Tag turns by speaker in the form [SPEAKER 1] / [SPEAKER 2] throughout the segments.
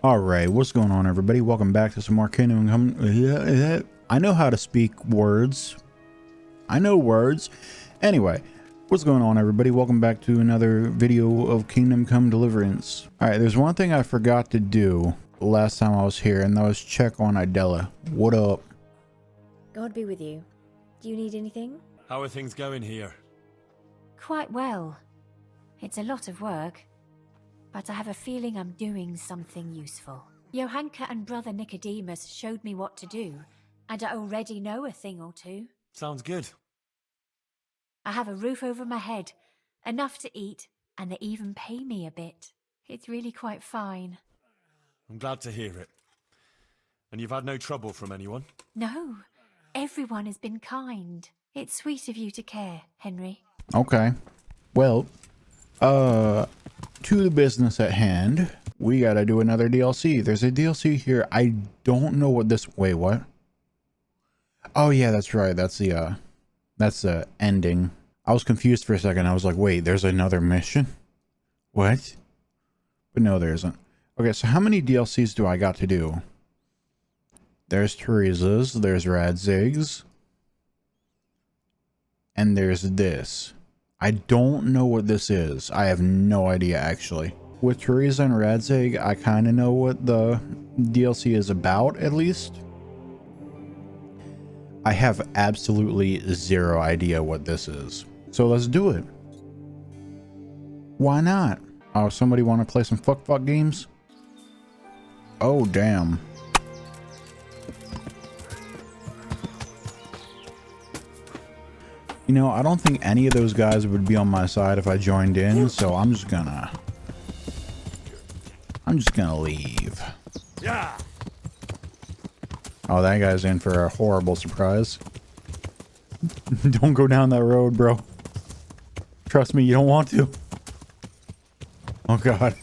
[SPEAKER 1] Alright, what's going on, everybody? Welcome back to some more Kingdom Come. I know how to speak words. I know words. Anyway, what's going on, everybody? Welcome back to another video of Kingdom Come Deliverance. Alright, there's one thing I forgot to do last time I was here, and that was check on Idella. What up?
[SPEAKER 2] God be with you. Do you need anything?
[SPEAKER 3] How are things going here?
[SPEAKER 2] Quite well. It's a lot of work, but I have a feeling I'm doing something useful. Johanka and brother Nicodemus showed me what to do, and I already know a thing or two.
[SPEAKER 3] Sounds good.
[SPEAKER 2] I have a roof over my head, enough to eat, and they even pay me a bit. It's really quite fine.
[SPEAKER 3] I'm glad to hear it. And you've had no trouble from anyone?
[SPEAKER 2] No, everyone has been kind. It's sweet of you to care, Henry.
[SPEAKER 1] Okay. Well, to the business at hand, we gotta do another DLC. There's a DLC here. I don't know what this... Wait, what? Oh, yeah, that's right. That's the ending. I was confused for a second. I was like, wait, there's another mission? What? But no, there isn't. Okay, so how many DLCs do I got to do? There's Teresa's, there's Radzig's, and there's this. I don't know what this is. I have no idea, actually. With Teresa and Radzig, I kind of know what the DLC is about, at least. I have absolutely zero idea what this is. So let's do it. Why not? Oh, somebody want to play some fuck games? Oh, damn. You know, I don't think any of those guys would be on my side if I joined in, so I'm just gonna leave.
[SPEAKER 3] Yeah.
[SPEAKER 1] Oh, that guy's in for a horrible surprise. Don't go down that road, bro. Trust me, you don't want to. Oh, God.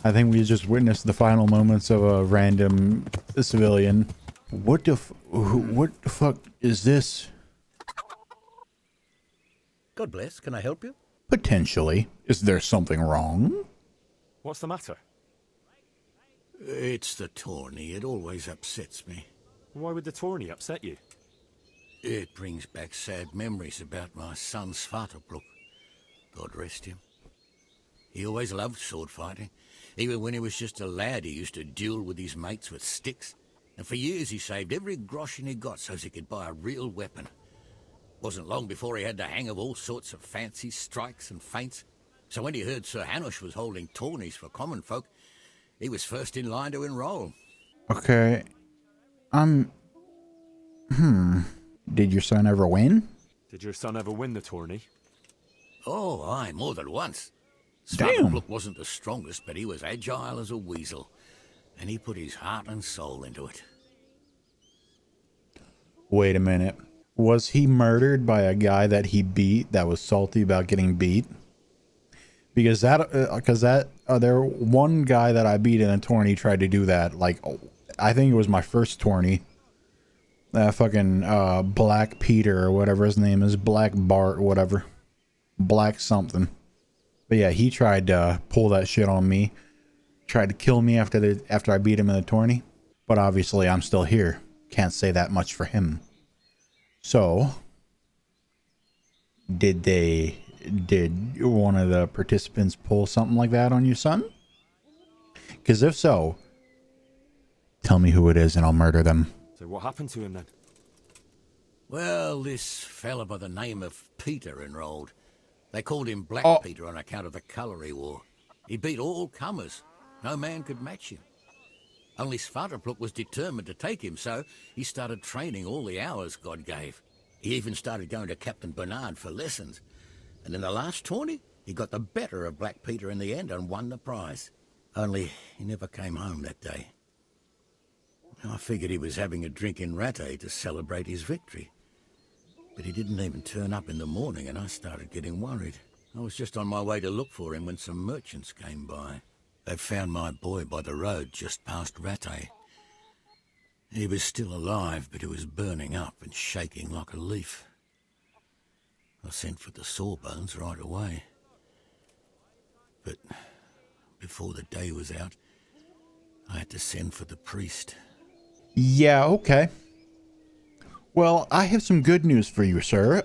[SPEAKER 1] I think we just witnessed the final moments of a random civilian. What the fuck is this?
[SPEAKER 4] God bless. Can I help you?
[SPEAKER 1] Potentially. Is there something wrong?
[SPEAKER 3] What's the matter?
[SPEAKER 4] It's the tourney. It always upsets me.
[SPEAKER 3] Why would the tourney upset you?
[SPEAKER 4] It brings back sad memories about my son Svartalfluk. God rest him. He always loved sword fighting. Even when he was just a lad, he used to duel with his mates with sticks. And for years he saved every groschen he got so he could buy a real weapon. Wasn't long before he had the hang of all sorts of fancy strikes and feints. So when he heard Sir Hanush was holding tourneys for common folk, he was first in line to enroll.
[SPEAKER 1] Okay. Did your son ever win?
[SPEAKER 3] Did your son ever win the tourney?
[SPEAKER 4] Oh, aye, more than once.
[SPEAKER 1] Damn.
[SPEAKER 4] Svartalfluk wasn't the strongest, but he was agile as a weasel. And he put his heart and soul into it.
[SPEAKER 1] Wait a minute. Was he murdered by a guy that he beat that was salty about getting beat? Because there one guy that I beat in a tourney tried to do that. Like, I think it was my first tourney. That fucking Black Peter or whatever his name is, Black Bart, whatever, Black something. But yeah, he tried to pull that shit on me. Tried to kill me after I beat him in the tourney. But obviously, I'm still here. Can't say that much for him. So, did one of the participants pull something like that on your son? Because if so, tell me who it is and I'll murder them.
[SPEAKER 3] So what happened to him then?
[SPEAKER 4] Well, this fella by the name of Peter enrolled. They called him Black Peter on account of the colour he wore. He beat all comers. No man could match him. Only Svartalfluk was determined to take him, so he started training all the hours God gave. He even started going to Captain Bernard for lessons. And in the last tourney, he got the better of Black Peter in the end and won the prize. Only he never came home that day. I figured he was having a drink in Rattay to celebrate his victory. But he didn't even turn up in the morning, and I started getting worried. I was just on my way to look for him when some merchants came by. They found my boy by the road just past Rattay. He was still alive, but he was burning up and shaking like a leaf. I sent for the sawbones right away. But before the day was out, I had to send for the priest.
[SPEAKER 1] Yeah, okay. Well, I have some good news for you, sir.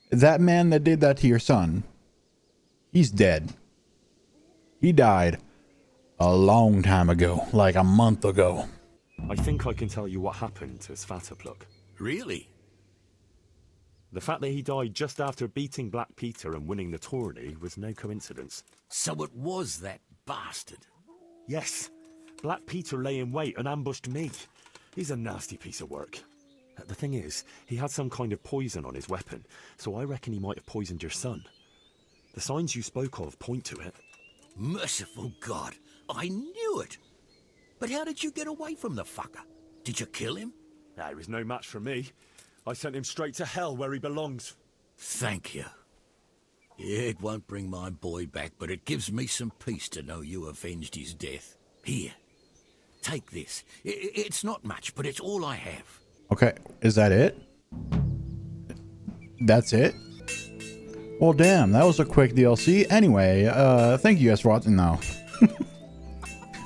[SPEAKER 1] That man that did that to your son, he's dead. He died a long time ago, like a month ago.
[SPEAKER 3] I think I can tell you what happened to Svatopluk.
[SPEAKER 4] Really?
[SPEAKER 3] The fact that he died just after beating Black Peter and winning the tourney was no coincidence.
[SPEAKER 4] So it was that bastard.
[SPEAKER 3] Yes, Black Peter lay in wait and ambushed me. He's a nasty piece of work. The thing is, he had some kind of poison on his weapon, so I reckon he might have poisoned your son. The signs you spoke of point to it.
[SPEAKER 4] Merciful God, I knew it. But how did you get away from the fucker? Did you kill him?
[SPEAKER 3] He was no match for me. I sent him straight to hell where he belongs.
[SPEAKER 4] Thank you. It won't bring my boy back, but it gives me some peace to know you avenged his death. Here, take this. It's not much, but it's all I have.
[SPEAKER 1] Okay, is that it? That's it? Well, damn, that was a quick DLC. Anyway, thank you guys for watching now.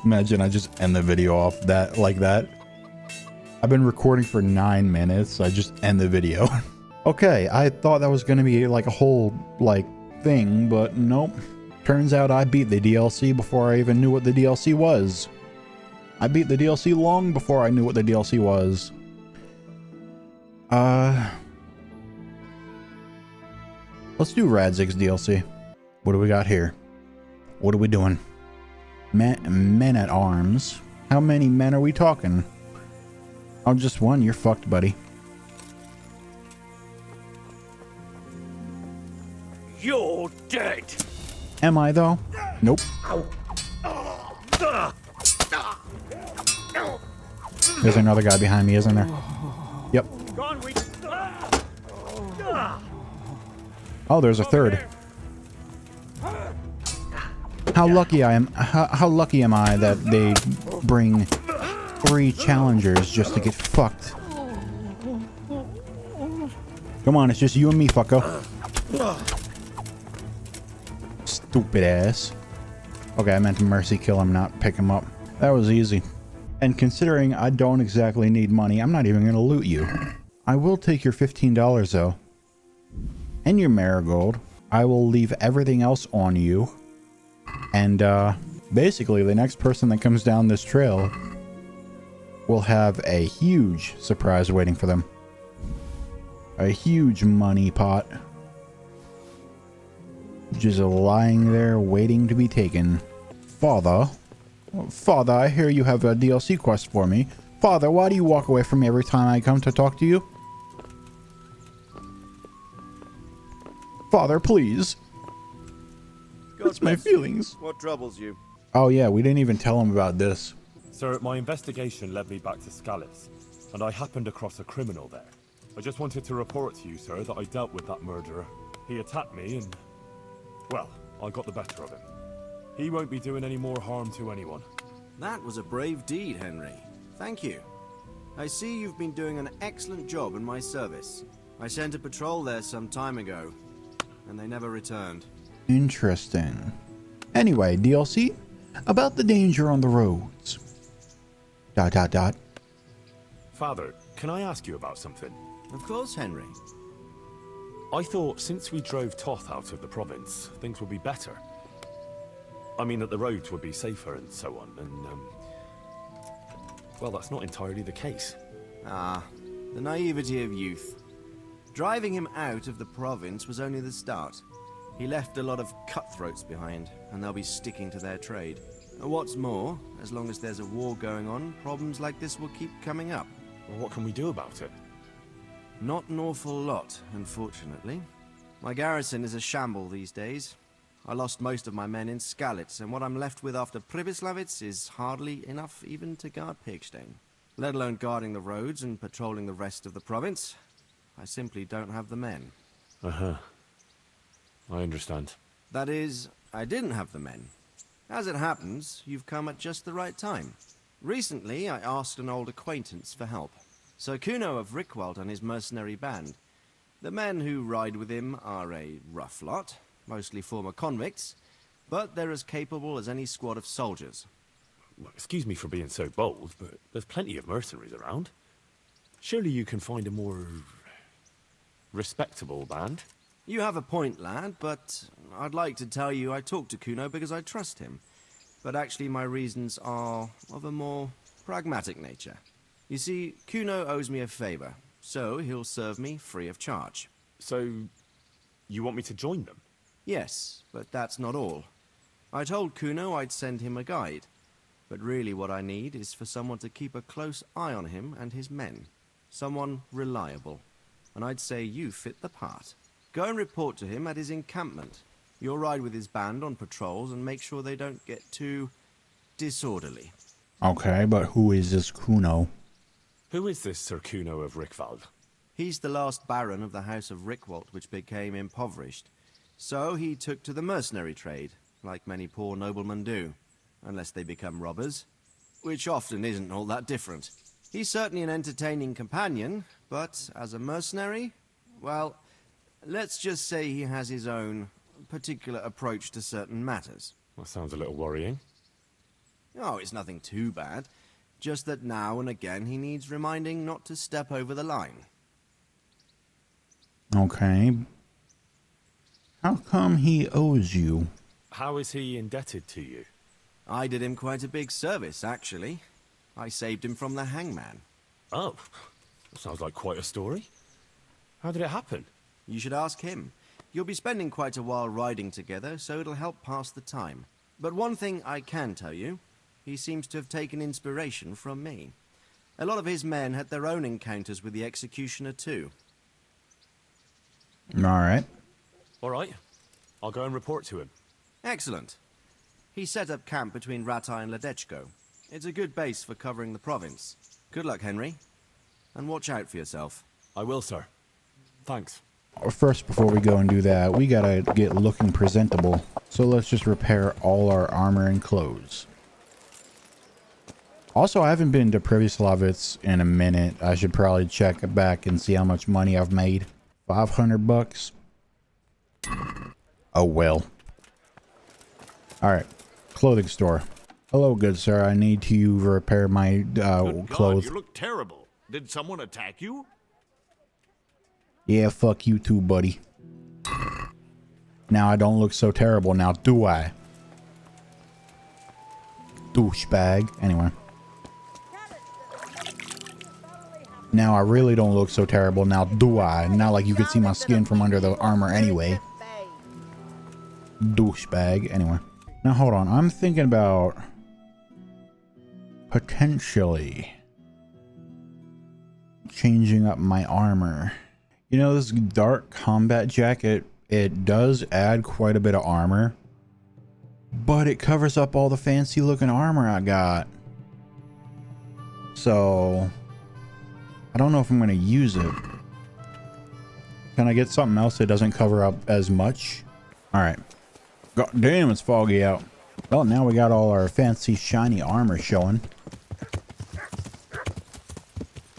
[SPEAKER 1] Imagine I just end the video off that like that. I've been recording for 9 minutes. So I just end the video. Okay, I thought that was going to be like a whole like thing, but nope. Turns out I beat the DLC before I even knew what the DLC was. I beat the DLC long before I knew what the DLC was. Let's do Radzig's DLC. What do we got here? What are we doing? Men at arms. How many men are we talking? Oh, just one. You're fucked, buddy.
[SPEAKER 3] You're dead!
[SPEAKER 1] Am I, though? Nope. There's another guy behind me, isn't there? Yep. Oh, there's a third. How lucky I am. How lucky am I that they bring 3 challengers just to get fucked? Come on, it's just you and me, fucko. Stupid ass. Okay, I meant to mercy kill him, not pick him up. That was easy. And considering I don't exactly need money, I'm not even going to loot you. I will take your $15 though. And your marigold. I will leave everything else on you. And basically the next person that comes down this trail will have a huge surprise waiting for them. A huge money pot. Just lying there waiting to be taken. Father, I hear you have a DLC quest for me. Father, why do you walk away from me every time I come to talk to you? Father, please. Hurts my feelings.
[SPEAKER 5] What troubles you?
[SPEAKER 1] Oh yeah, we didn't even tell him about this.
[SPEAKER 3] Sir, my investigation led me back to Skalitz, and I happened across a criminal there. I just wanted to report to you, sir, that I dealt with that murderer. He attacked me and, well, I got the better of him. He won't be doing any more harm to anyone.
[SPEAKER 5] That was a brave deed, Henry. Thank you. I see you've been doing an excellent job in my service. I sent a patrol there some time ago, and they never returned.
[SPEAKER 1] Interesting. Anyway, DLC about the danger on the roads. ...
[SPEAKER 3] Father, can I ask you about something?
[SPEAKER 5] Of course, Henry.
[SPEAKER 3] I thought since we drove Toth out of the province, things would be better. I mean that the roads would be safer and so on, and well, that's not entirely the case.
[SPEAKER 5] Ah, the naivety of youth. Driving him out of the province was only the start. He left a lot of cutthroats behind, and they'll be sticking to their trade. What's more, as long as there's a war going on, problems like this will keep coming up.
[SPEAKER 3] Well, what can we do about it?
[SPEAKER 5] Not an awful lot, unfortunately. My garrison is a shamble these days. I lost most of my men in Skalitz, and what I'm left with after Pribyslavitz is hardly enough even to guard Pigstein. Let alone guarding the roads and patrolling the rest of the province. I simply don't have the men.
[SPEAKER 3] Uh-huh. I understand.
[SPEAKER 5] That is, I didn't have the men. As it happens, you've come at just the right time. Recently, I asked an old acquaintance for help. Sir Kuno of Rickwald and his mercenary band. The men who ride with him are a rough lot, mostly former convicts, but they're as capable as any squad of soldiers.
[SPEAKER 3] Well, excuse me for being so bold, but there's plenty of mercenaries around. Surely you can find a more respectable band?
[SPEAKER 5] You have a point, lad, but I'd like to tell you I talked to Kuno because I trust him. But actually my reasons are of a more pragmatic nature. You see, Kuno owes me a favor, so he'll serve me free of charge.
[SPEAKER 3] So, you want me to join them?
[SPEAKER 5] Yes, but that's not all. I told Kuno I'd send him a guide. But really what I need is for someone to keep a close eye on him and his men. Someone reliable. And I'd say you fit the part. Go and report to him at his encampment. You'll ride with his band on patrols and make sure they don't get too disorderly.
[SPEAKER 1] Okay, but who is this Kuno?
[SPEAKER 3] Who is this Sir Kuno of Rickvald?
[SPEAKER 5] He's the last baron of the House of Rickwalt, which became impoverished. So he took to the mercenary trade, like many poor noblemen do. Unless they become robbers, which often isn't all that different. He's certainly an entertaining companion, but as a mercenary, well, let's just say he has his own particular approach to certain matters.
[SPEAKER 3] That sounds a little worrying.
[SPEAKER 5] Oh, it's nothing too bad. Just that now and again he needs reminding not to step over the line.
[SPEAKER 1] Okay. How come he owes you?
[SPEAKER 3] How is he indebted to you?
[SPEAKER 5] I did him quite a big service, actually. I saved him from the hangman.
[SPEAKER 3] Oh, that sounds like quite a story. How did it happen?
[SPEAKER 5] You should ask him. You'll be spending quite a while riding together, so it'll help pass the time. But one thing I can tell you, he seems to have taken inspiration from me. A lot of his men had their own encounters with the executioner too.
[SPEAKER 1] Alright.
[SPEAKER 3] All right, I'll go and report to him.
[SPEAKER 5] Excellent. He set up camp between Ratai and Ledechko. It's a good base for covering the province. Good luck, Henry. And watch out for yourself.
[SPEAKER 3] I will, sir. Thanks.
[SPEAKER 1] First, before we go and do that, we gotta get looking presentable. So let's just repair all our armor and clothes. Also, I haven't been to Privyslavitz in a minute. I should probably check back and see how much money I've made. 500 bucks. Oh well. Alright. Clothing store. Hello, good sir. I need to repair my
[SPEAKER 6] Good
[SPEAKER 1] clothes.
[SPEAKER 6] God, you look terrible. Did someone attack you?
[SPEAKER 1] Yeah, fuck you too, buddy. Now I don't look so terrible now, do I? Douchebag. Anyway. Now I really don't look so terrible now, do I? Not like you could see my skin from under the armor anyway. Douchebag. Anyway. Now hold on. I'm thinking about potentially changing up my armor. You know, this dark combat jacket, it does add quite a bit of armor, but it covers up all the fancy looking armor I got. So I don't know if I'm going to use it. Can I get something else that doesn't cover up as much? All right. God damn, it's foggy out. Well, now we got all our fancy shiny armor showing.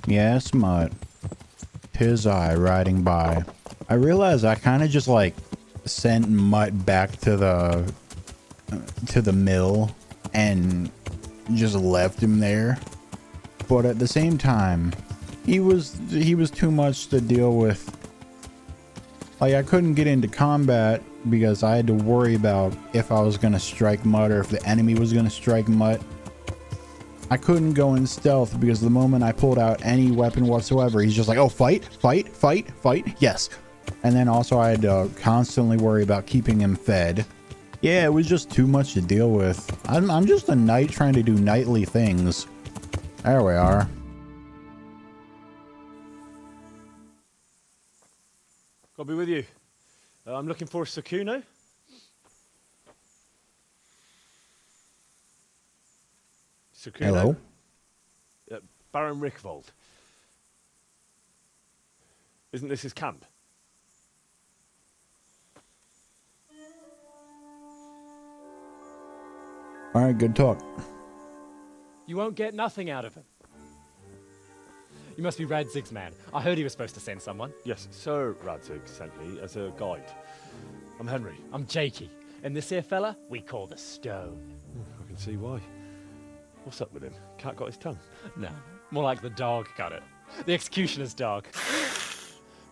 [SPEAKER 1] Yes, Mutt. 'Tis I riding by. I realize I kind of just like sent Mutt back to the mill and just left him there. But at the same time, he was too much to deal with. Like, I couldn't get into combat because I had to worry about if I was gonna strike Mutt or if the enemy was gonna strike Mutt. I couldn't go in stealth because the moment I pulled out any weapon whatsoever, he's just like, oh, fight, fight, fight, fight. Yes. And then also I had to constantly worry about keeping him fed. Yeah, it was just too much to deal with. I'm just a knight trying to do knightly things. There we are.
[SPEAKER 3] I'll be with you. I'm looking for Sakuno. Sakuno?
[SPEAKER 1] Hello?
[SPEAKER 3] Baron Rickvold. Isn't this his camp?
[SPEAKER 1] All right, good talk.
[SPEAKER 7] You won't get nothing out of him. You must be Radzig's man. I heard he was supposed to send someone.
[SPEAKER 3] Yes, Sir Radzig sent me as a guide. I'm Henry.
[SPEAKER 7] I'm Jakey. And this here fella, we call the Stone.
[SPEAKER 3] I can see why. What's up with him? Cat got his tongue?
[SPEAKER 7] No, more like the dog got it. The executioner's dog.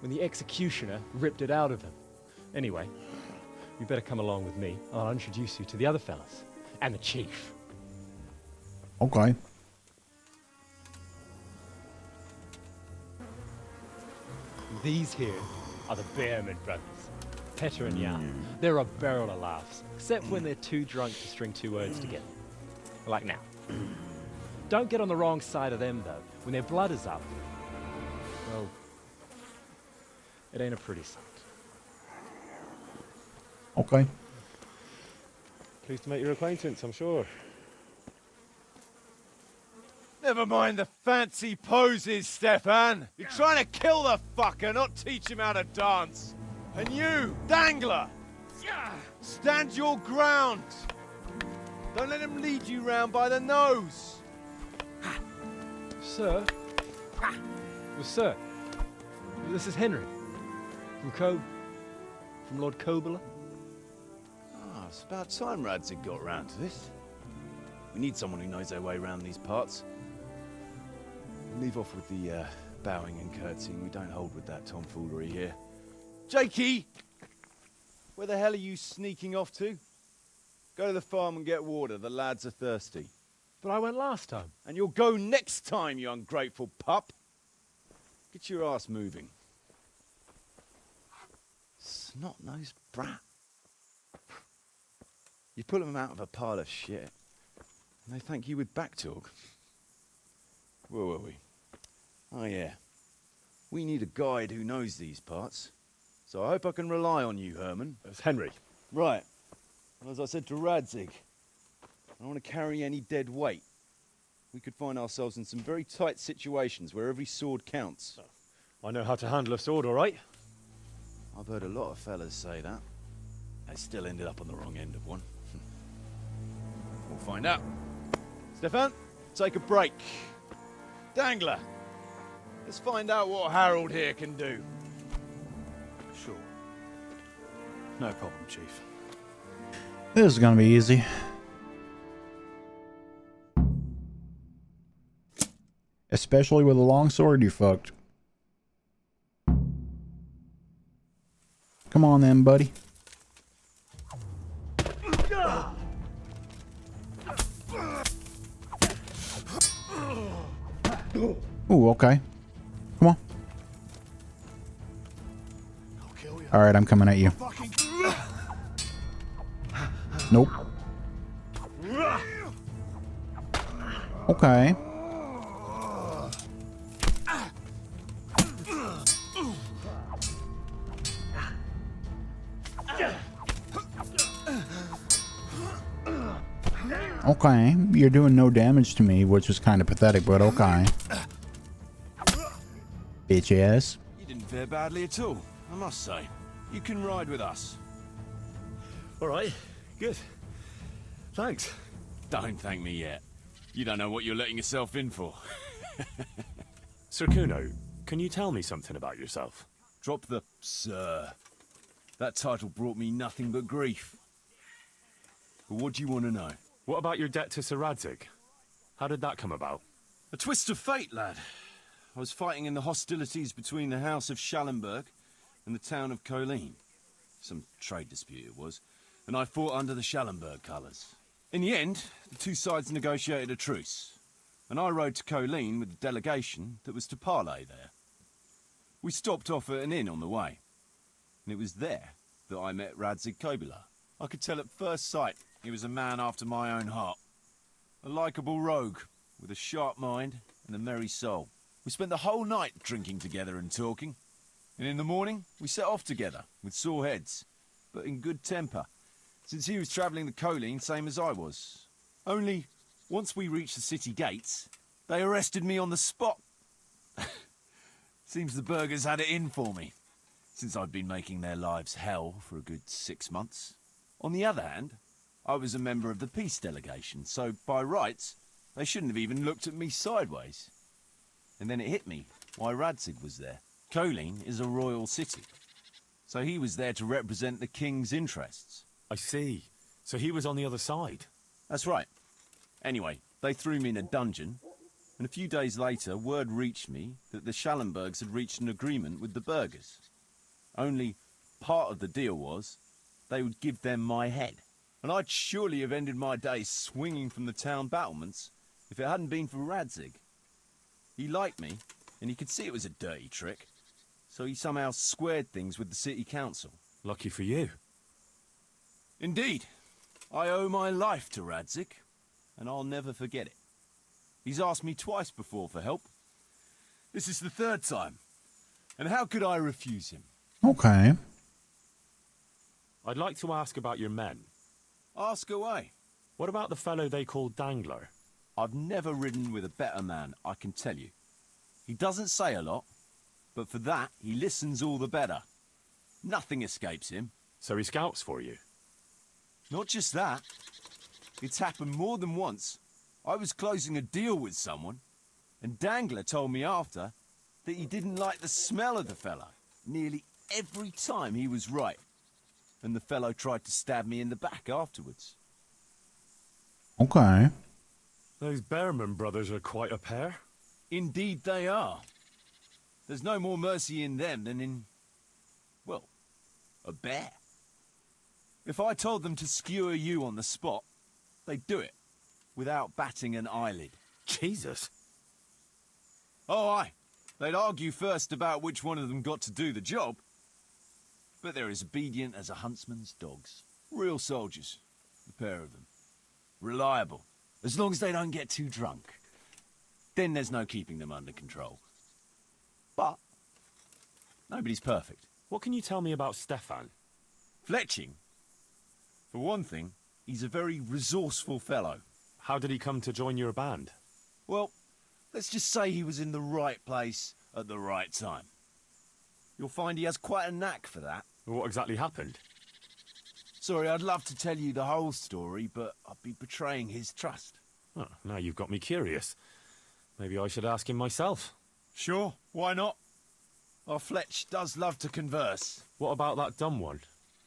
[SPEAKER 7] When the executioner ripped it out of him. Anyway, you better come along with me. I'll introduce you to the other fellas. And the chief.
[SPEAKER 1] Okay.
[SPEAKER 7] These here are the Bearman brothers. Petter and Jan. They're a barrel of laughs, except when they're too drunk to string two words together. Like now. Don't get on the wrong side of them, though. When their blood is up, well, it ain't a pretty sight.
[SPEAKER 1] Okay.
[SPEAKER 3] Pleased to make your acquaintance, I'm sure.
[SPEAKER 8] Never mind the fancy poses, Stefan. You're trying to kill the fucker, not teach him how to dance. And you, Dangler, stand your ground. Don't let him lead you round by the nose.
[SPEAKER 7] Sir? Well, sir, this is Henry. From Lord Kobler.
[SPEAKER 8] Ah, it's about time Radzig got round to this. We need someone who knows their way around these parts. Leave off with the bowing and curtsying. We don't hold with that tomfoolery here. Jakey! Where the hell are you sneaking off to? Go to the farm and get water. The lads are thirsty.
[SPEAKER 7] But I went last time.
[SPEAKER 8] And you'll go next time, you ungrateful pup. Get your ass moving. Snot-nosed brat. You pull them out of a pile of shit, and they thank you with back talk. Where were we? Oh yeah. We need a guide who knows these parts. So I hope I can rely on you, Herman.
[SPEAKER 3] It's Henry.
[SPEAKER 8] Right. And as I said to Radzig, I don't want to carry any dead weight. We could find ourselves in some very tight situations where every sword counts.
[SPEAKER 3] I know how to handle a sword, all right?
[SPEAKER 8] I've heard a lot of fellas say that. They still ended up on the wrong end of one. We'll find out. Stefan, take a break. Dangler, let's find out what Harold here can do.
[SPEAKER 6] Sure. No problem, Chief.
[SPEAKER 1] This is gonna be easy. Especially with a long sword, you fucked. Come on then, buddy. Ooh, okay. Come on. Alright, I'm coming at you. Nope. Okay. Okay, you're doing no damage to me, which is kind of pathetic, but okay. Bitch ass.
[SPEAKER 8] You didn't fare badly at all, I must say. You can ride with us.
[SPEAKER 3] All right, good. Thanks.
[SPEAKER 8] Don't thank me yet. You don't know what you're letting yourself in for.
[SPEAKER 3] Sir Kuno, can you tell me something about yourself?
[SPEAKER 8] Drop the sir. That title brought me nothing but grief. But what do you want to know?
[SPEAKER 3] What about your debt to Sir Radzig? How did that come about?
[SPEAKER 8] A twist of fate, lad. I was fighting in the hostilities between the House of Schallenberg and the town of Colleen. Some trade dispute it was, and I fought under the Schallenberg colours. In the end, the two sides negotiated a truce, and I rode to Colleen with the delegation that was to parley there. We stopped off at an inn on the way, and it was there that I met Radzig Kobyla. I could tell at first sight he was a man after my own heart. A likeable rogue, with a sharp mind and a merry soul. We spent the whole night drinking together and talking, and in the morning we set off together, with sore heads, but in good temper, since he was travelling the Colleen same as I was. Only, once we reached the city gates, they arrested me on the spot. Seems the burghers had it in for me, since I'd been making their lives hell for a good 6 months. On the other hand, I was a member of the peace delegation, so by rights, they shouldn't have even looked at me sideways. And then it hit me why Radzig was there. Colleen is a royal city, so he was there to represent the king's interests.
[SPEAKER 3] I see. So he was on the other side.
[SPEAKER 8] That's right. Anyway, They threw me in a dungeon, and a few days later, word reached me that the Schallenbergs had reached an agreement with the burghers. Only part of the deal was they would give them my head. And I'd surely have ended my days swinging from the town battlements if it hadn't been for Radzig. He liked me, and he could see it was a dirty trick, so he somehow squared things with the city council.
[SPEAKER 3] Lucky for you.
[SPEAKER 8] Indeed. I owe my life to Radzig, and I'll never forget it. He's asked me twice before for help. This is the third time. And how could I refuse him?
[SPEAKER 1] Okay.
[SPEAKER 3] I'd like to ask about your men.
[SPEAKER 8] Ask away.
[SPEAKER 3] What about the fellow they call Dangler?
[SPEAKER 8] I've never ridden with a better man, I can tell you. He doesn't say a lot, but for that, he listens all the better. Nothing escapes him.
[SPEAKER 3] So he scouts for you?
[SPEAKER 8] Not just that. It's happened more than once. I was closing a deal with someone, and Dangler told me after that he didn't like the smell of the fellow nearly every time he was right. And the fellow tried to stab me in the back afterwards.
[SPEAKER 1] Okay.
[SPEAKER 3] Those Behrman brothers are quite a pair.
[SPEAKER 8] Indeed they are. There's no more mercy in them than in, well, a bear. If I told them to skewer you on the spot, they'd do it, without batting an eyelid.
[SPEAKER 3] Jesus.
[SPEAKER 8] Oh, aye. They'd argue first about which one of them got to do the job. But they're as obedient as a huntsman's dogs. Real soldiers, the pair of them. Reliable, as long as they don't get too drunk. Then there's no keeping them under control. But nobody's perfect.
[SPEAKER 3] What can you tell me about Stefan?
[SPEAKER 8] Fletching? For one thing, he's a very resourceful fellow.
[SPEAKER 3] How did he come to join your band?
[SPEAKER 8] Well, let's just say he was in the right place at the right time. You'll find he has quite a knack for that.
[SPEAKER 3] What exactly happened?
[SPEAKER 8] Sorry, I'd love to tell you the whole story, but I'd be betraying his trust.
[SPEAKER 3] Oh, now you've got me curious. Maybe I should ask him myself.
[SPEAKER 8] Sure, why not? Our Fletch does love to converse.
[SPEAKER 3] What about that dumb one?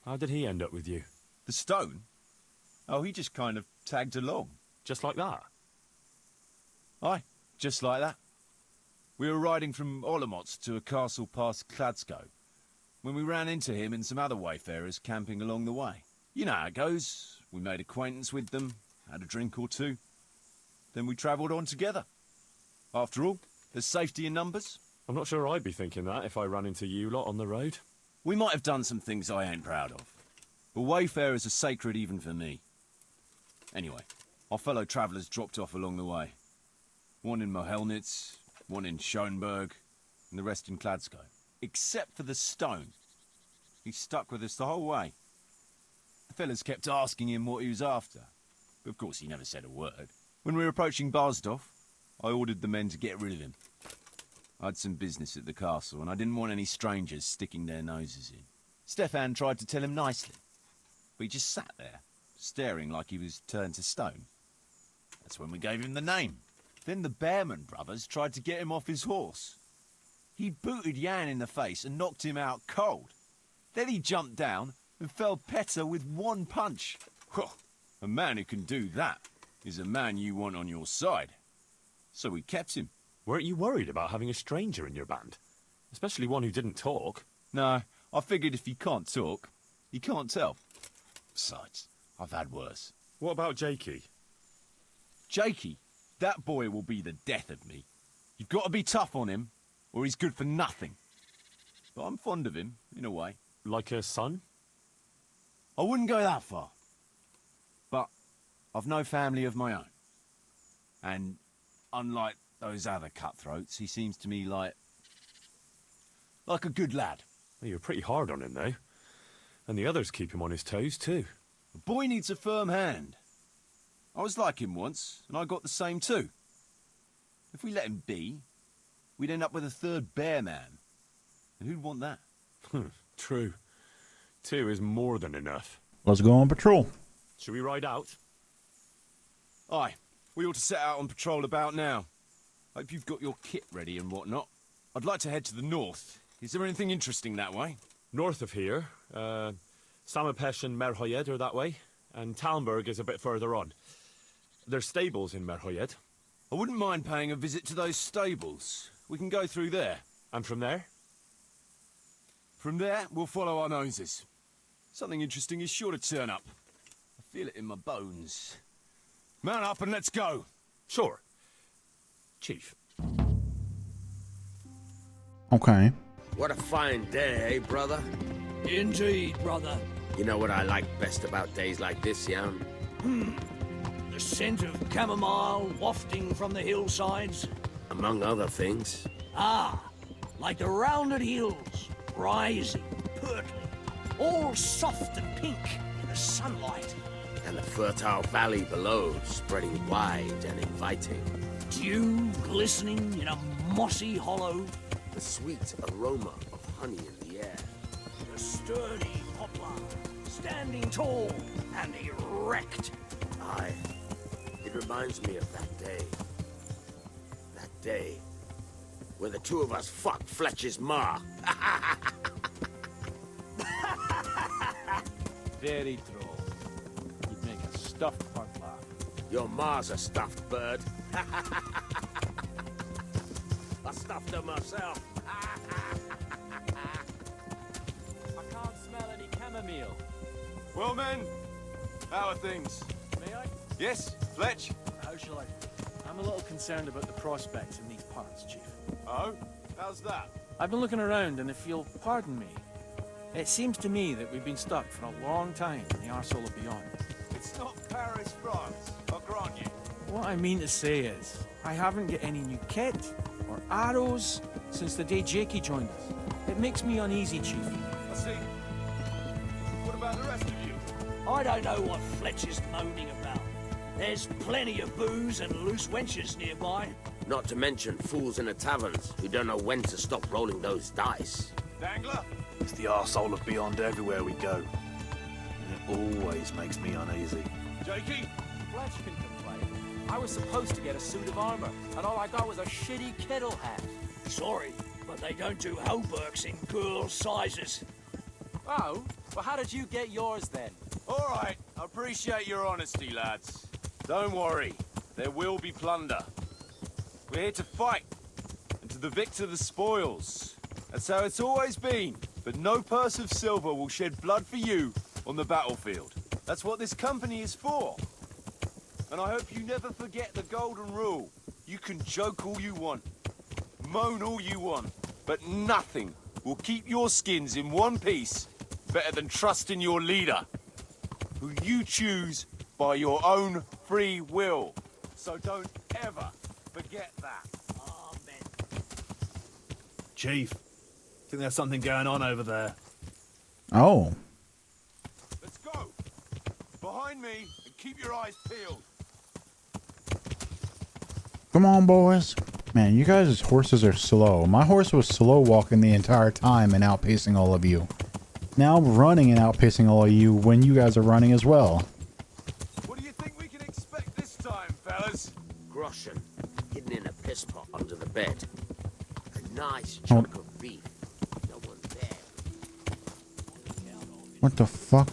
[SPEAKER 3] How did he end up with you?
[SPEAKER 8] The stone? Oh, he just kind of tagged along.
[SPEAKER 3] Just like that?
[SPEAKER 8] Aye, just like that. We were riding from Olomouc to a castle past Kladsko, when we ran into him and some other wayfarers camping along the way. You know how it goes. We made acquaintance with them, had a drink or two. Then we travelled on together. After all, there's safety in numbers.
[SPEAKER 3] I'm not sure I'd be thinking that if I ran into you lot on the road.
[SPEAKER 8] We might have done some things I ain't proud of. But wayfarers are sacred even for me. Anyway, our fellow travellers dropped off along the way. One in Mohelnitz, one in Schoenberg, and the rest in Kladsko. Except for the stone. He stuck with us the whole way. The fellas kept asking him what he was after. But of course he never said a word. When we were approaching Barsdorf, I ordered the men to get rid of him. I had some business at the castle, and I didn't want any strangers sticking their noses in. Stefan tried to tell him nicely, but he just sat there, staring like he was turned to stone. That's when we gave him the name. Then the Behrman brothers tried to get him off his horse. He booted Jan in the face and knocked him out cold. Then he jumped down and felled Petter with one punch. Well, a man who can do that is a man you want on your side. So we kept him.
[SPEAKER 3] Weren't you worried about having a stranger in your band? Especially one who didn't talk.
[SPEAKER 8] No, I figured if you can't talk, you can't tell. Besides, I've had worse.
[SPEAKER 3] What about Jakey?
[SPEAKER 8] Jakey, that boy will be the death of me. You've got to be tough on him, or he's good for nothing. But I'm fond of him, in a way.
[SPEAKER 3] Like a son?
[SPEAKER 8] I wouldn't go that far. But I've no family of my own. And unlike those other cutthroats, he seems to me like a good lad.
[SPEAKER 3] Well, you're pretty hard on him, though. And the others keep him on his toes, too.
[SPEAKER 8] A boy needs a firm hand. I was like him once, and I got the same too. If we let him be, we'd end up with a third bear man. And who'd want that?
[SPEAKER 3] True. 2 is more than enough.
[SPEAKER 1] Let's go on patrol.
[SPEAKER 3] Should we ride out?
[SPEAKER 8] Aye, we ought to set out on patrol about now. Hope you've got your kit ready and whatnot. I'd like to head to the north. Is there anything interesting that way?
[SPEAKER 3] North of here, Samapesh and Merhoyed are that way, and Talmberg is a bit further on. There's stables in Merhoyed.
[SPEAKER 8] I wouldn't mind paying a visit to those stables. We can go through there.
[SPEAKER 3] And from there?
[SPEAKER 8] From there, we'll follow our noses. Something interesting is sure to turn up. I feel it in my bones. Mount up and let's go.
[SPEAKER 3] Sure. Chief.
[SPEAKER 1] Okay.
[SPEAKER 9] What a fine day, eh, brother?
[SPEAKER 10] Indeed, brother.
[SPEAKER 9] You know what I like best about days like this, Jan?
[SPEAKER 10] The scent of chamomile wafting from the hillsides.
[SPEAKER 9] Among other things.
[SPEAKER 10] Ah, like the rounded hills, rising, purtling, all soft and pink in the sunlight.
[SPEAKER 9] And the fertile valley below, spreading wide and inviting.
[SPEAKER 10] Dew glistening in a mossy hollow.
[SPEAKER 9] The sweet aroma of honey in the air.
[SPEAKER 10] The sturdy poplar, standing tall and erect.
[SPEAKER 9] Aye. It reminds me of that day. That day where the two of us fucked Fletcher's ma.
[SPEAKER 6] Very droll. You'd make a stuffed pug laugh.
[SPEAKER 9] Your ma's a stuffed bird. I stuffed her myself.
[SPEAKER 7] I can't smell any chamomile.
[SPEAKER 8] Well, men, how are things?
[SPEAKER 6] May I?
[SPEAKER 8] Yes, Fletch?
[SPEAKER 6] How shall I? I'm a little concerned about the prospects in these parts, Chief.
[SPEAKER 8] Oh? How's that?
[SPEAKER 6] I've been looking around, and if you'll pardon me, it seems to me that we've been stuck for a long time in the arsehole of beyond.
[SPEAKER 8] It's not Paris, France, I'll grant you.
[SPEAKER 6] What I mean to say is, I haven't got any new kit or arrows since the day Jakey joined us. It makes me uneasy, Chief.
[SPEAKER 8] I see. What about the rest of you?
[SPEAKER 10] I don't know what Fletch is moaning about. There's plenty of booze and loose wenches nearby.
[SPEAKER 9] Not to mention fools in the taverns who don't know when to stop rolling those dice.
[SPEAKER 8] Dangler?
[SPEAKER 6] It's the arsehole of beyond everywhere we go. And it always makes me uneasy.
[SPEAKER 8] Jakey?
[SPEAKER 7] Fletch can complain. I was supposed to get a suit of armor, and all I got was a shitty kettle hat.
[SPEAKER 10] Sorry, but they don't do hauberks in girl sizes.
[SPEAKER 7] Oh? Well, how did you get yours then?
[SPEAKER 8] All right, I appreciate your honesty, lads. Don't worry, there will be plunder. We're here to fight, and to the victor the spoils. That's how it's always been, but no purse of silver will shed blood for you on the battlefield. That's what this company is for. And I hope you never forget the golden rule. You can joke all you want, moan all you want, but nothing will keep your skins in one piece better than trusting your leader, who you choose by your own free will. So don't ever forget that.
[SPEAKER 10] Amen.
[SPEAKER 6] Chief, think there's something going on over there.
[SPEAKER 1] Oh.
[SPEAKER 8] Let's go. Behind me and keep your eyes peeled.
[SPEAKER 1] Come on, boys. Man, you guys' horses are slow. My horse was slow walking the entire time and outpacing all of you. Now I'm running and outpacing all of you when you guys are running as well.
[SPEAKER 8] What do you think we can expect this time, fellas?
[SPEAKER 9] Groschen, hidden in a piss pot under the bed. A nice chunk of beef. No one there.
[SPEAKER 1] What the fuck?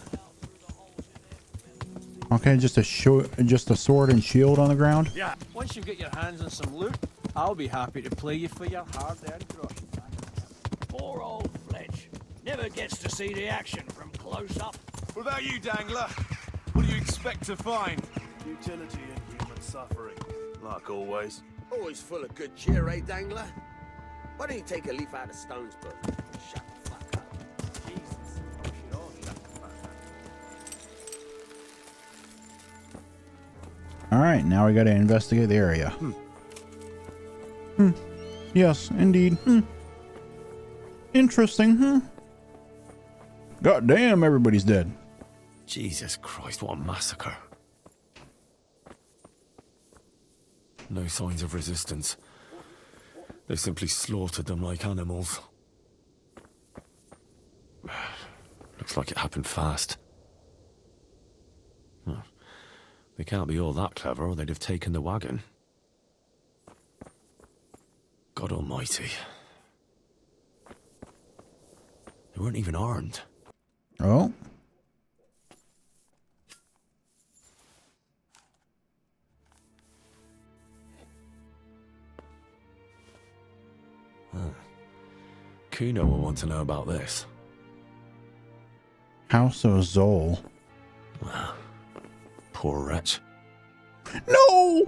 [SPEAKER 1] Okay, just a sword and shield on the ground.
[SPEAKER 6] Yeah, once you get your hands on some loot, I'll be happy to play you for your hard-earned groschen.
[SPEAKER 10] Poor old Fletch. Never gets to see the action from close up.
[SPEAKER 8] What about you, Dangler? What do you expect to find?
[SPEAKER 6] Utility and human suffering, like always.
[SPEAKER 9] Always full of good cheer, eh, Dangler? Why don't you take a leaf out of Stone's book? Shut the fuck up.
[SPEAKER 7] Jesus. We should all shut the fuck up.
[SPEAKER 1] Alright, now we gotta investigate the area. Yes, indeed. Interesting. God damn, everybody's dead.
[SPEAKER 3] Jesus Christ, what a massacre. No signs of resistance. They simply slaughtered them like animals. Looks like it happened fast. Huh. They can't be all that clever or they'd have taken the wagon. God almighty. They weren't even armed. Kuno will want to know about this.
[SPEAKER 1] House of Zol.
[SPEAKER 3] Poor wretch.
[SPEAKER 1] No!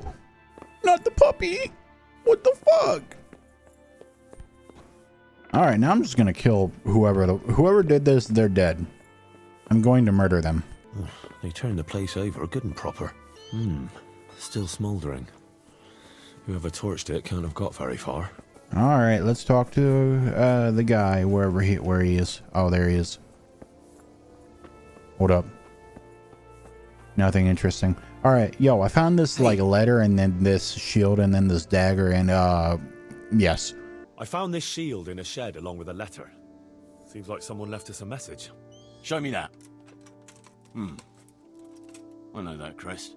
[SPEAKER 1] Not the puppy! What the fuck? Alright, now I'm just gonna kill whoever did this, they're dead. I'm going to murder them.
[SPEAKER 3] They turned the place over good and proper. Still smouldering. Whoever torched it can't have got very far.
[SPEAKER 1] Alright, let's talk to the guy where he is. Oh, there he is. Hold up. Nothing interesting. Alright, yo, I found this like letter and then this shield and then this dagger and yes.
[SPEAKER 3] I found this shield in a shed along with a letter. Seems like someone left us a message.
[SPEAKER 8] Show me that. I know that crest.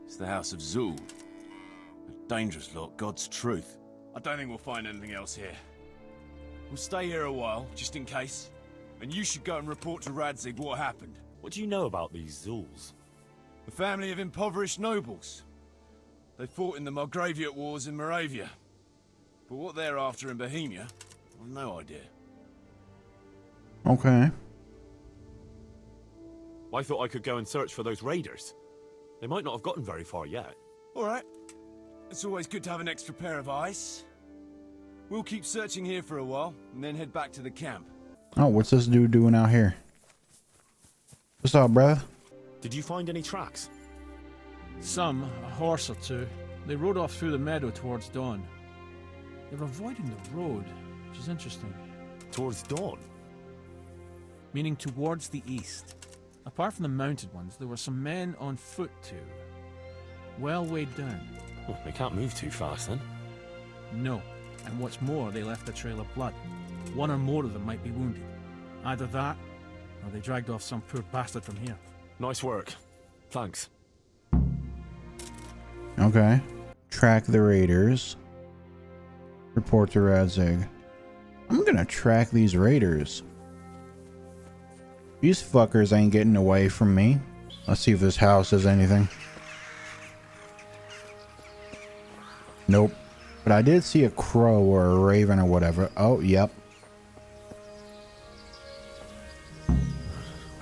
[SPEAKER 8] It's the House of Zul. A dangerous lot, God's truth. I don't think we'll find anything else here. We'll stay here a while, just in case. And you should go and report to Radzig what happened.
[SPEAKER 3] What do you know about these Zuls?
[SPEAKER 8] A family of impoverished nobles. They fought in the Margraviate Wars in Moravia. But what they're after in Bohemia, I've no idea.
[SPEAKER 1] Okay.
[SPEAKER 3] I thought I could go and search for those raiders. They might not have gotten very far yet.
[SPEAKER 8] All right. It's always good to have an extra pair of eyes. We'll keep searching here for a while, and then head back to the camp.
[SPEAKER 1] Oh, what's this dude doing out here? What's up, brother?
[SPEAKER 3] Did you find any tracks?
[SPEAKER 6] Some, a horse or two. They rode off through the meadow towards dawn. They're avoiding the road, which is interesting.
[SPEAKER 3] Towards dawn?
[SPEAKER 6] Meaning towards the east. Apart from the mounted ones, there were some men on foot too. Well weighed down.
[SPEAKER 3] Well, they can't move too fast then.
[SPEAKER 6] No. And what's more, they left a trail of blood. One or more of them might be wounded. Either that, or they dragged off some poor bastard from here.
[SPEAKER 3] Nice work. Thanks.
[SPEAKER 1] Okay. Track the raiders. Report to Radzig. I'm gonna track these raiders. These fuckers ain't getting away from me. Let's see if this house has anything. Nope. But I did see a crow or a raven or whatever. Oh, yep.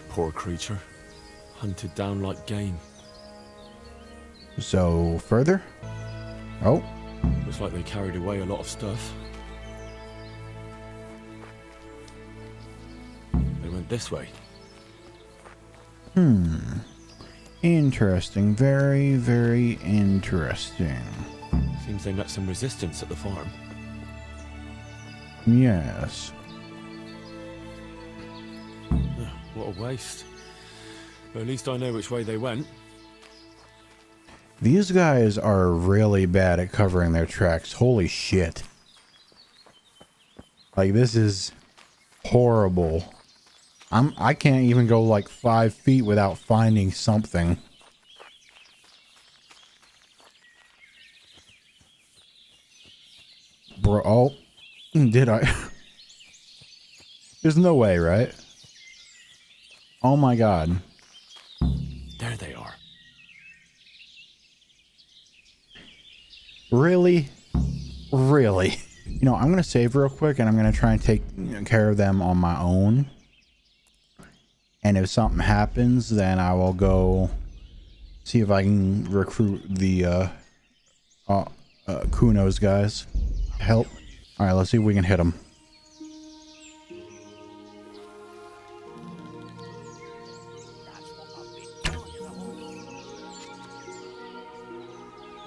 [SPEAKER 3] Poor creature. Hunted down like game.
[SPEAKER 1] So, further? Oh.
[SPEAKER 3] Looks like they carried away a lot of stuff. They went this way.
[SPEAKER 1] Interesting. Very, very interesting.
[SPEAKER 3] Seems they met some resistance at the farm.
[SPEAKER 1] Yes.
[SPEAKER 3] What a waste. But at least I know which way they went.
[SPEAKER 1] These guys are really bad at covering their tracks. Holy shit. Like, this is horrible. I can't even go like 5 feet without finding something. Bro, oh, did I? There's no way, right? Oh my god.
[SPEAKER 3] There they are.
[SPEAKER 1] Really? Really? You know, I'm gonna save real quick and I'm gonna try and take care of them on my own. And if something happens, then I will go see if I can recruit the Kuno's guys. Help. Alright, let's see if we can hit them.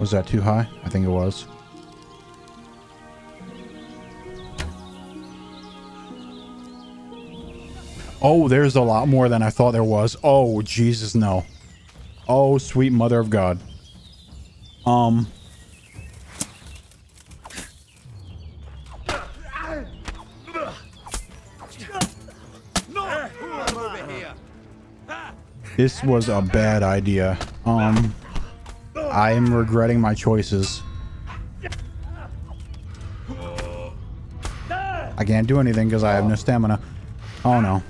[SPEAKER 1] Was that too high? I think it was. Oh, there's a lot more than I thought there was. Oh, Jesus, no. Oh, sweet mother of God. This was a bad idea. I am regretting my choices. I can't do anything because I have no stamina. Oh no.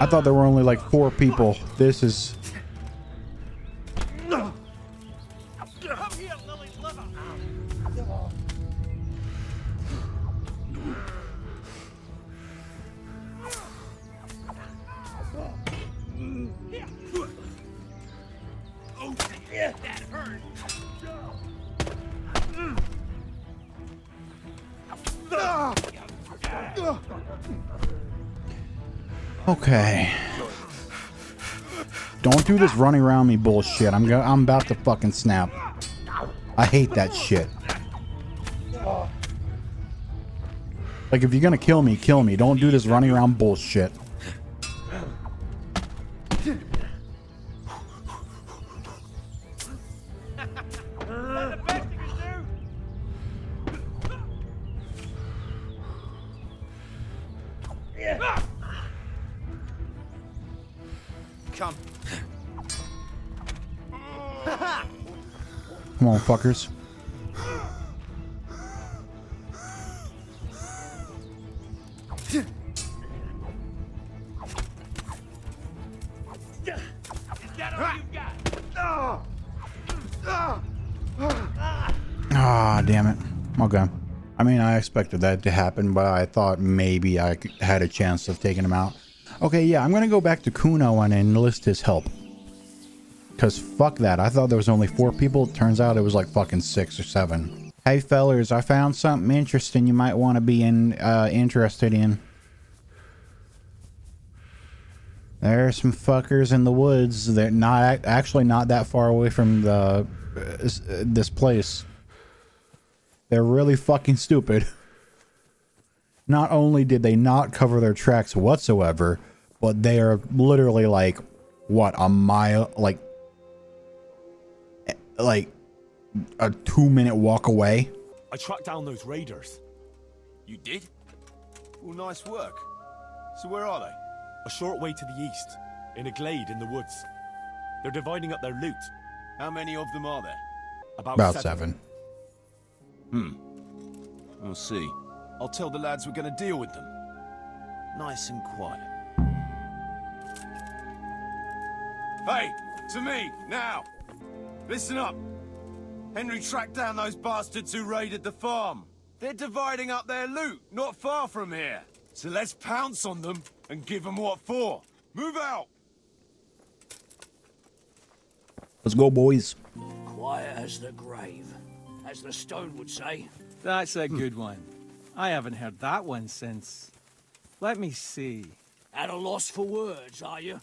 [SPEAKER 1] I thought there were only like 4 people. This is...
[SPEAKER 10] Oh, yeah, that hurt.
[SPEAKER 1] Okay. Don't do this running around me bullshit. I'm about to fucking snap. I hate that shit. Like, if you're gonna kill me, kill me. Don't do this running around bullshit.
[SPEAKER 5] Come.
[SPEAKER 1] Come on, fuckers. Ah, damn it. Okay. I mean, I expected that to happen, but I thought maybe I had a chance of taking him out. Okay, yeah, I'm gonna go back to Kuno and enlist his help. Because fuck that. I thought there was only 4 people. Turns out it was like fucking 6 or 7. Hey, fellers, I found something interesting you might want to be interested in. There are some fuckers in the woods. They're not actually not that far away from the this place. They're really fucking stupid. Not only did they not cover their tracks whatsoever, but they are literally like, what, a mile, like a 2-minute walk away.
[SPEAKER 3] I tracked down those raiders.
[SPEAKER 8] You did? Well, nice work. So where are they?
[SPEAKER 3] A short way to the east, in a glade in the woods. They're dividing up their loot.
[SPEAKER 8] How many of them are there?
[SPEAKER 1] About 7.
[SPEAKER 8] We'll see. I'll tell the lads we're gonna deal with them. Nice and quiet. Hey, to me, now! Listen up! Henry tracked down those bastards who raided the farm. They're dividing up their loot, not far from here. So let's pounce on them and give them what for. Move out!
[SPEAKER 1] Let's go, boys.
[SPEAKER 10] Quiet as the grave, as the stone would say.
[SPEAKER 6] That's a good one. I haven't heard that one since... Let me see.
[SPEAKER 10] At a loss for words, are you?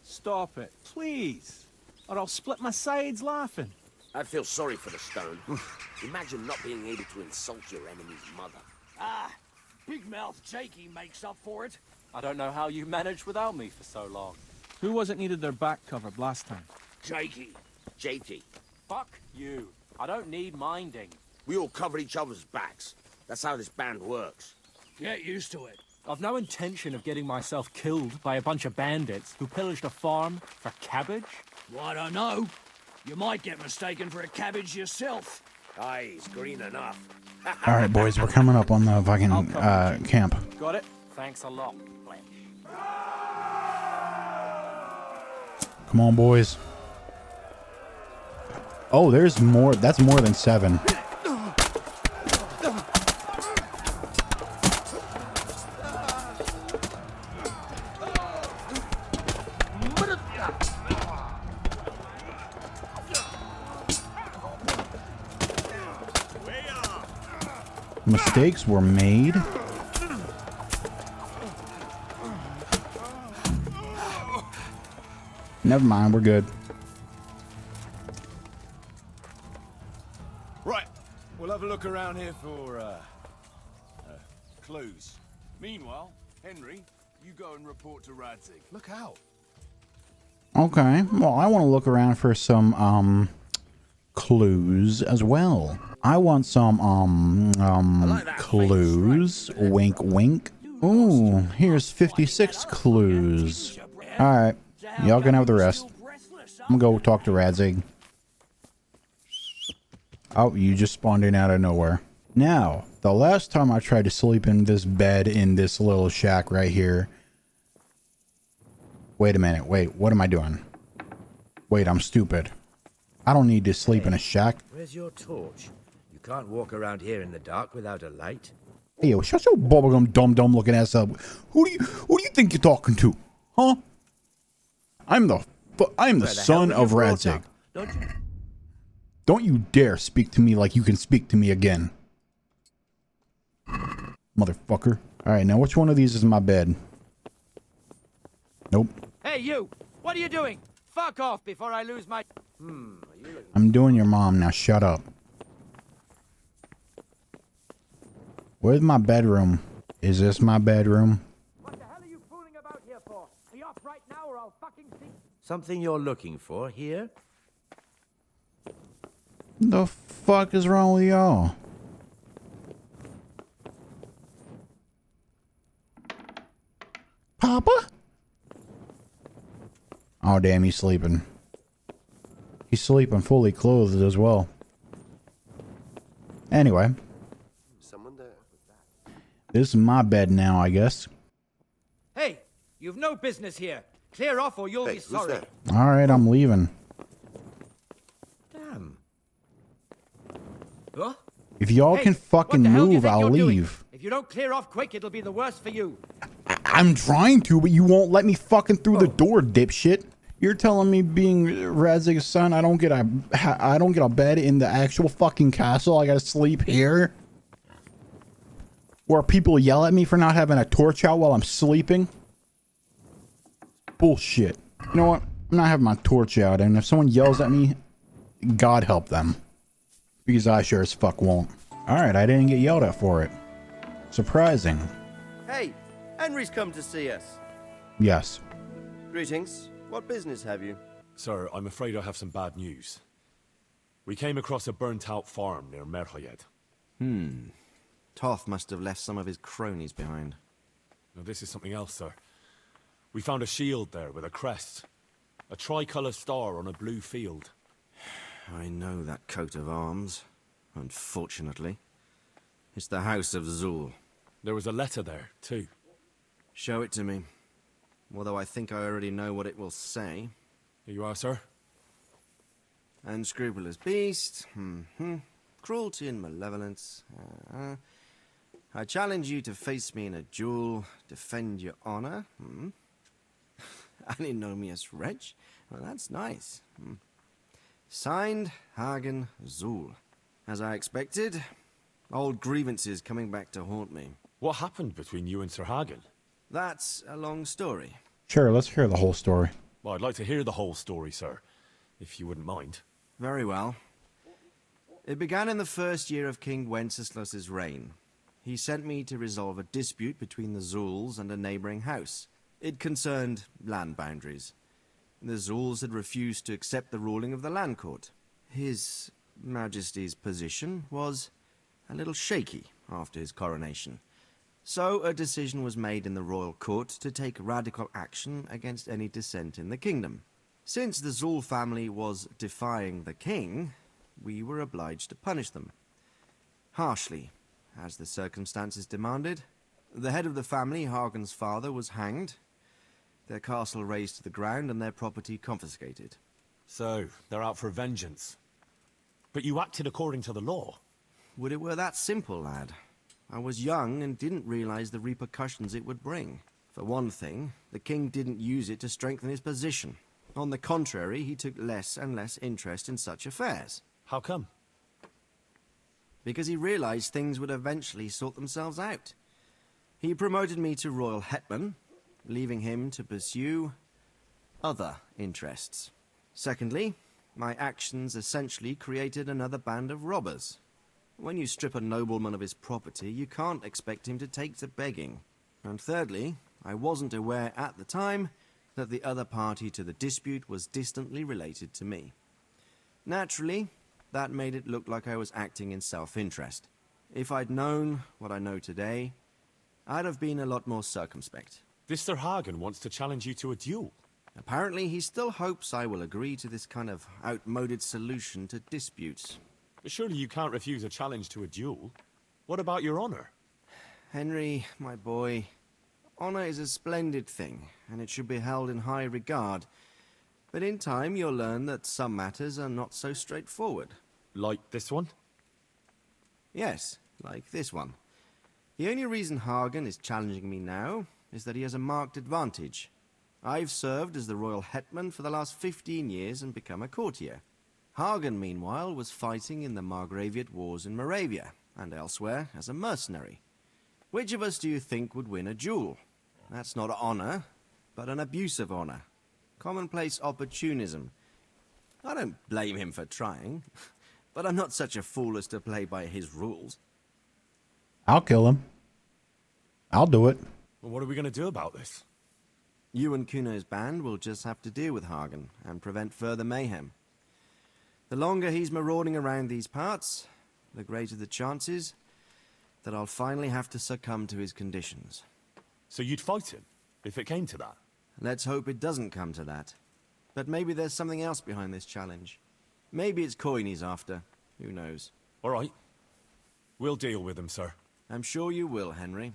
[SPEAKER 6] Stop it, please. Or I'll split my sides laughing.
[SPEAKER 9] I feel sorry for the stone. Imagine not being able to insult your enemy's mother.
[SPEAKER 10] Ah, Big Mouth Jakey makes up for it.
[SPEAKER 11] I don't know how you managed without me for so long.
[SPEAKER 6] Who was it needed their back covered last time?
[SPEAKER 10] Jakey.
[SPEAKER 9] JT,
[SPEAKER 11] Fuck you. I don't need minding.
[SPEAKER 9] we all cover each other's backs. That's how this band works.
[SPEAKER 10] Get used to it.
[SPEAKER 11] I've no intention of getting myself killed by a bunch of bandits who pillaged a farm for cabbage.
[SPEAKER 10] Well, I don't know. You might get mistaken for a cabbage yourself.
[SPEAKER 9] Aye, it's green enough.
[SPEAKER 1] All right, boys, we're coming up on the fucking camp.
[SPEAKER 11] Got it? Thanks a lot, Fletch.
[SPEAKER 1] Come on, boys. Oh, there's more. That's more than 7. Mistakes were made. Never mind, we're good.
[SPEAKER 8] Right, we'll have a look around here for, clues. Meanwhile, Henry, you go and report to Radzig. Look out.
[SPEAKER 1] Okay, well, I want to look around for some, clues as well. I want some, clues. Wink, wink. Ooh, here's 56 clues. Alright, y'all can have the rest. I'm gonna go talk to Radzig. Oh, you just spawned in out of nowhere. Now, the last time I tried to sleep in this bed in this little shack right here. Wait a minute, wait, what am I doing? Wait, I'm stupid. I don't need to sleep in a shack.
[SPEAKER 12] Where's your torch? You can't walk around here in the dark without a light.
[SPEAKER 1] Hey, yo, shut your bubblegum dumb looking ass up. Who do you think you're talking to? Huh? I'm the
[SPEAKER 12] Where the hell
[SPEAKER 1] son
[SPEAKER 12] were you
[SPEAKER 1] of
[SPEAKER 12] brought
[SPEAKER 1] Radzig.
[SPEAKER 12] up? Don't you?
[SPEAKER 1] Don't you dare speak to me like you can speak to me again. Motherfucker. Alright, now which one of these is my bed? Nope.
[SPEAKER 12] Hey, you! What are you doing? Fuck off before I lose my...
[SPEAKER 1] I'm doing your mom, now shut up. Where's my bedroom? Is this my bedroom?
[SPEAKER 12] What the hell are you fooling about here for? Are you off right now or I'll fucking see...
[SPEAKER 9] Something you're looking for here?
[SPEAKER 1] The fuck is wrong with y'all? Papa? Oh damn, he's sleeping. He's sleeping fully clothed as well. Anyway.
[SPEAKER 9] Someone there.
[SPEAKER 1] This is my bed now, I guess.
[SPEAKER 12] Hey, you've no business here. Clear off or you'll be sorry.
[SPEAKER 1] Alright, I'm leaving.
[SPEAKER 12] Damn. Huh?
[SPEAKER 1] If y'all can fucking move, I'll leave.
[SPEAKER 12] If you don't clear off quick, it'll be the worse for you.
[SPEAKER 1] I'm trying to, but you won't let me fucking through the door, dipshit. You're telling me being Radzig's son, I don't get a bed in the actual fucking castle. I gotta sleep here? Where people yell at me for not having a torch out while I'm sleeping? Bullshit. You know what? I'm not having my torch out, and if someone yells at me, God help them. Because I sure as fuck won't. Alright, I didn't get yelled at for it. Surprising.
[SPEAKER 13] Hey, Henry's come to see us.
[SPEAKER 1] Yes.
[SPEAKER 13] Greetings. What business have you?
[SPEAKER 3] Sir, I'm afraid I have some bad news. We came across a burnt-out farm near Merhoyed.
[SPEAKER 5] Toth must have left some of his cronies behind.
[SPEAKER 3] Now this is something else, sir. We found a shield there with a crest. A tricolour star on a blue field.
[SPEAKER 5] I know that coat of arms, unfortunately. It's the House of Zul.
[SPEAKER 3] There was a letter there, too.
[SPEAKER 5] Show it to me. Although I think I already know what it will say.
[SPEAKER 3] Here you are, sir.
[SPEAKER 5] Unscrupulous beast. Cruelty and malevolence. I challenge you to face me in a duel. Defend your honor. Antinomious wretch. Well, that's nice. Signed, Hagen Zul. As I expected, old grievances coming back to haunt me.
[SPEAKER 3] What happened between you and Sir Hagen?
[SPEAKER 5] That's a long story.
[SPEAKER 1] Sure, let's hear the whole story.
[SPEAKER 3] Well, I'd like to hear the whole story, sir. If you wouldn't mind.
[SPEAKER 5] Very well. It began in the first year of King Wenceslas's reign. He sent me to resolve a dispute between the Zuls and a neighboring house. It concerned land boundaries. The Zuls had refused to accept the ruling of the land court. His Majesty's position was a little shaky after his coronation. So a decision was made in the royal court to take radical action against any dissent in the kingdom. Since the Zul family was defying the king, we were obliged to punish them. Harshly, as the circumstances demanded. The head of the family, Hagen's father, was hanged, their castle razed to the ground and their property confiscated.
[SPEAKER 3] So, they're out for vengeance. But you acted according to the law.
[SPEAKER 5] Would it were that simple, lad. I was young and didn't realize the repercussions it would bring. For one thing, the king didn't use it to strengthen his position. On the contrary, he took less and less interest in such affairs.
[SPEAKER 3] How come?
[SPEAKER 5] Because he realized things would eventually sort themselves out. He promoted me to royal hetman, leaving him to pursue other interests. Secondly, my actions essentially created another band of robbers. When you strip a nobleman of his property, you can't expect him to take to begging. And thirdly, I wasn't aware at the time that the other party to the dispute was distantly related to me. Naturally, that made it look like I was acting in self-interest. If I'd known what I know today, I'd have been a lot more circumspect.
[SPEAKER 3] This Sir Hagen wants to challenge you to a duel.
[SPEAKER 5] Apparently, he still hopes I will agree to this kind of outmoded solution to disputes.
[SPEAKER 3] But surely you can't refuse a challenge to a duel. What about your honor?
[SPEAKER 5] Henry, my boy, honor is a splendid thing, and it should be held in high regard. But in time, you'll learn that some matters are not so straightforward.
[SPEAKER 3] Like this one?
[SPEAKER 5] Yes, like this one. The only reason Hagen is challenging me now is that he has a marked advantage. I've served as the royal hetman for the last 15 years and become a courtier. Hagen, meanwhile, was fighting in the Margraviate Wars in Moravia, and elsewhere as a mercenary. Which of us do you think would win a duel? That's not honor, but an abuse of honor. Commonplace opportunism. I don't blame him for trying, but I'm not such a fool as to play by his rules.
[SPEAKER 1] I'll kill him. I'll do it.
[SPEAKER 3] Well, what are we going to do about this?
[SPEAKER 5] You and Kuno's band will just have to deal with Hagen and prevent further mayhem. The longer he's marauding around these parts, the greater the chances that I'll finally have to succumb to his conditions.
[SPEAKER 3] So you'd fight him, if it came to that?
[SPEAKER 5] Let's hope it doesn't come to that. But maybe there's something else behind this challenge. Maybe it's coin he's after. Who knows?
[SPEAKER 3] All right. We'll deal with him, sir.
[SPEAKER 5] I'm sure you will, Henry.